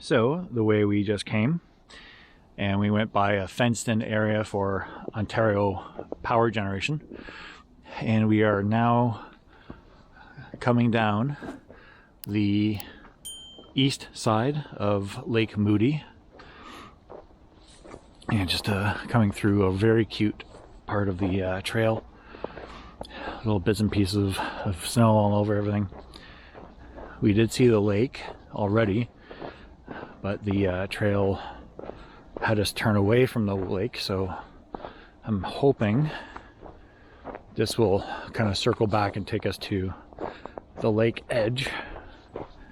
So the way we just came, and we went by a fenced-in area for Ontario power generation, and we are now coming down the east side of Lake Moody, and just coming through a very cute part of the trail. Little bits and pieces of snow all over everything. We did see the lake already, but the trail had us turn away from the lake, so I'm hoping this will kind of circle back and take us to the lake edge.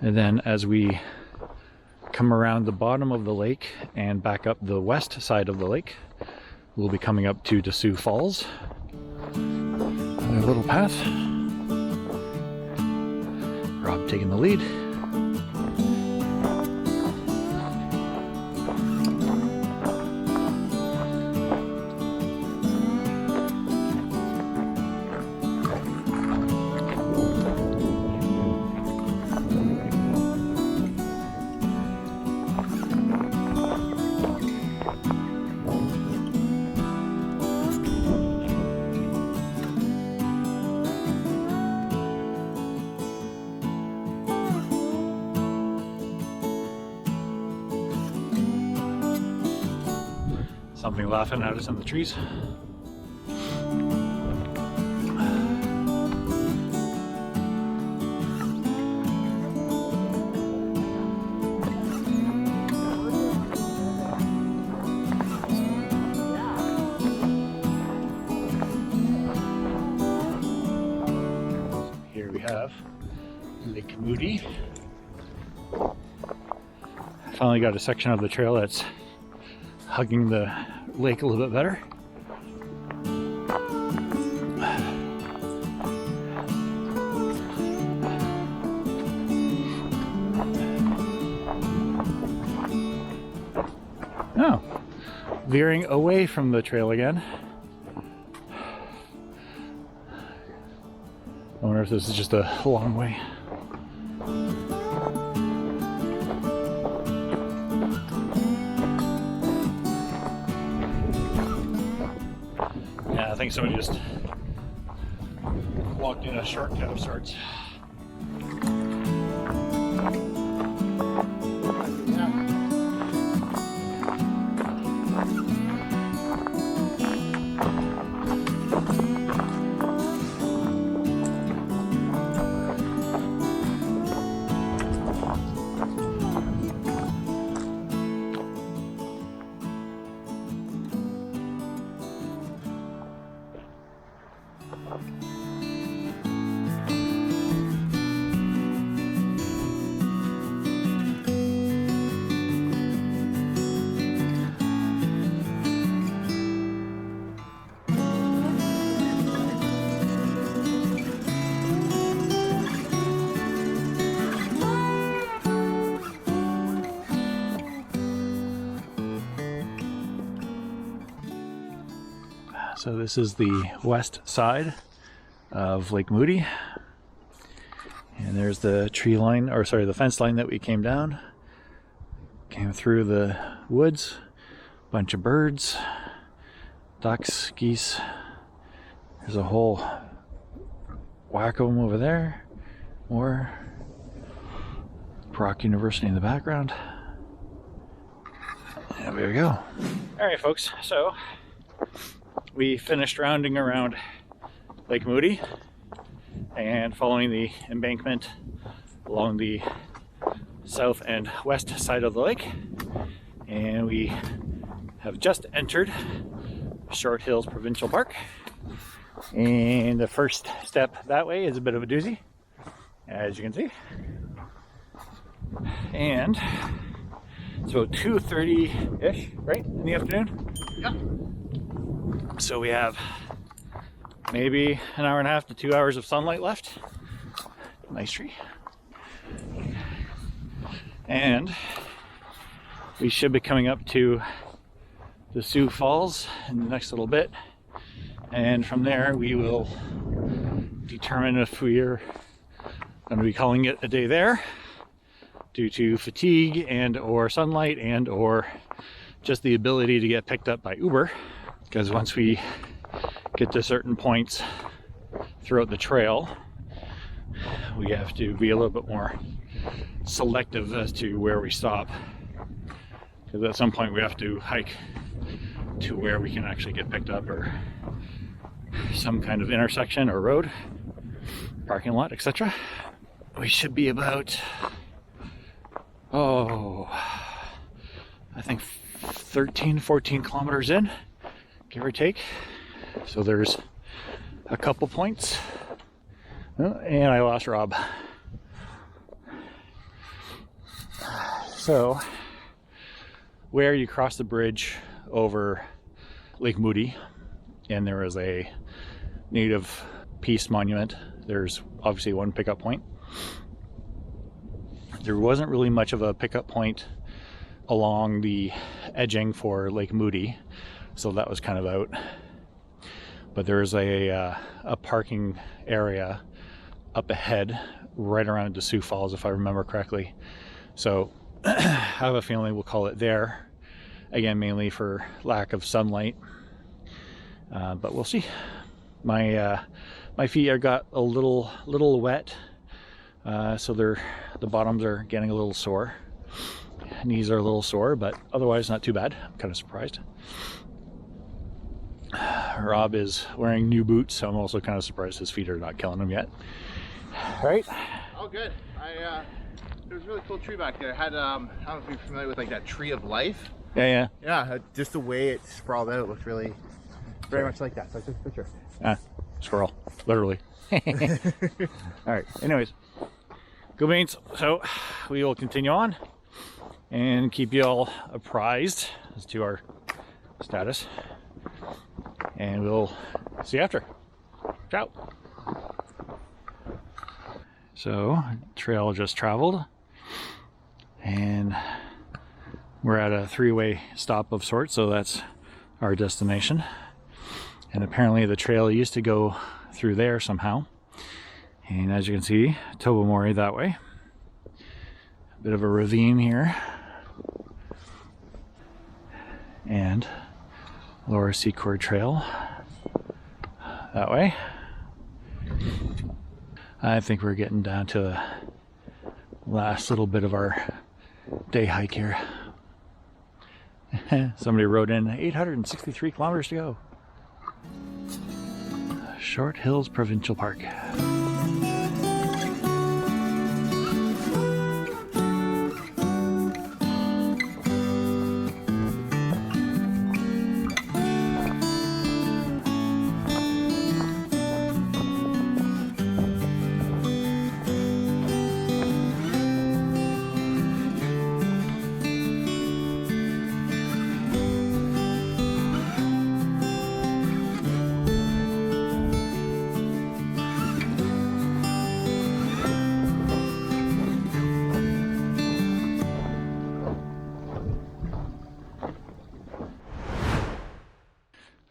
And then as we come around the bottom of the lake and back up the west side of the lake, we'll be coming up to Sioux Falls. Another little path. Rob taking the lead. Something laughing at us in the trees. Here we have Lake Moody. Finally got a section of the trail that's hugging the lake a little bit better. Oh, veering away from the trail again. I wonder if this is just a long way. I think somebody just walked in a shortcut of sorts. So this is the west side of Lake Moody, and there's the tree line, or sorry, the fence line that we came down. Came through the woods, bunch of birds, ducks, geese. There's a whole whack of them over there. More Brock University in the background. And there we go. All right, folks, so we finished rounding around Lake Moody and following the embankment along the south and west side of the lake, and we have just entered Short Hills Provincial Park, and the first step that way is a bit of a doozy, as you can see, and it's about 2:30-ish, right, in the afternoon? Yeah. So we have maybe an hour and a half to 2 hours of sunlight left. Nice tree. And we should be coming up to the Sioux Falls in the next little bit. And from there we will determine if we are going to be calling it a day there, due to fatigue and or sunlight and or just the ability to get picked up by Uber, because once we get to certain points throughout the trail, we have to be a little bit more selective as to where we stop, because at some point we have to hike to where we can actually get picked up, or some kind of intersection or road, parking lot, etc. We should be about, I think 13-14 kilometers in, give or take. So there's a couple points. Oh, and I lost Rob. So where you cross the bridge over Lake Moody, and there is a Native Peace Monument, there's obviously one pickup point. There wasn't really much of a pickup point along the edging for Lake Moody, so that was kind of out. But there's a parking area up ahead, right around Sioux Falls, if I remember correctly. So I have a feeling we'll call it there. Again, mainly for lack of sunlight, but we'll see. My feet are got a little wet, so the bottoms are getting a little sore. Knees are a little sore, but otherwise not too bad. I'm kind of surprised. Rob is wearing new boots, so I'm also kind of surprised his feet are not killing him yet. Right? Oh, good. There was a really cool tree back there. It had, I don't know if you're familiar with like that tree of life. Yeah. Yeah, just the way it sprawled out looked really, very much like that. So I took a picture. Squirrel, literally. All right. Anyways, go beans. So we will continue on and keep you all apprised as to our status, and we'll see you after. Ciao. So trail just traveled, and we're at a three-way stop of sorts, so that's our destination. And apparently the trail used to go through there somehow, and as you can see, Tobermory that way. A bit of a ravine here, and Laura Secord Trail that way. I think we're getting down to the last little bit of our day hike here. Somebody wrote in 863 kilometers to go. Short Hills Provincial Park.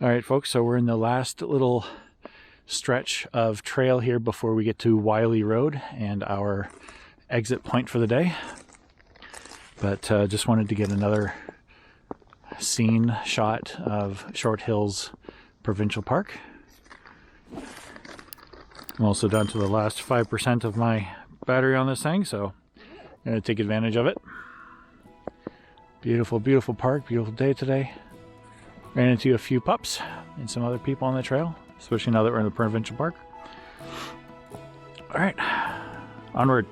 All right, folks, so we're in the last little stretch of trail here before we get to Wiley Road and our exit point for the day. But just wanted to get another scene shot of Short Hills Provincial Park. I'm also down to the last 5% of my battery on this thing, so I'm going to take advantage of it. Beautiful, beautiful park, beautiful day today. Ran into a few pups and some other people on the trail, especially now that we're in the provincial park. All right, onward.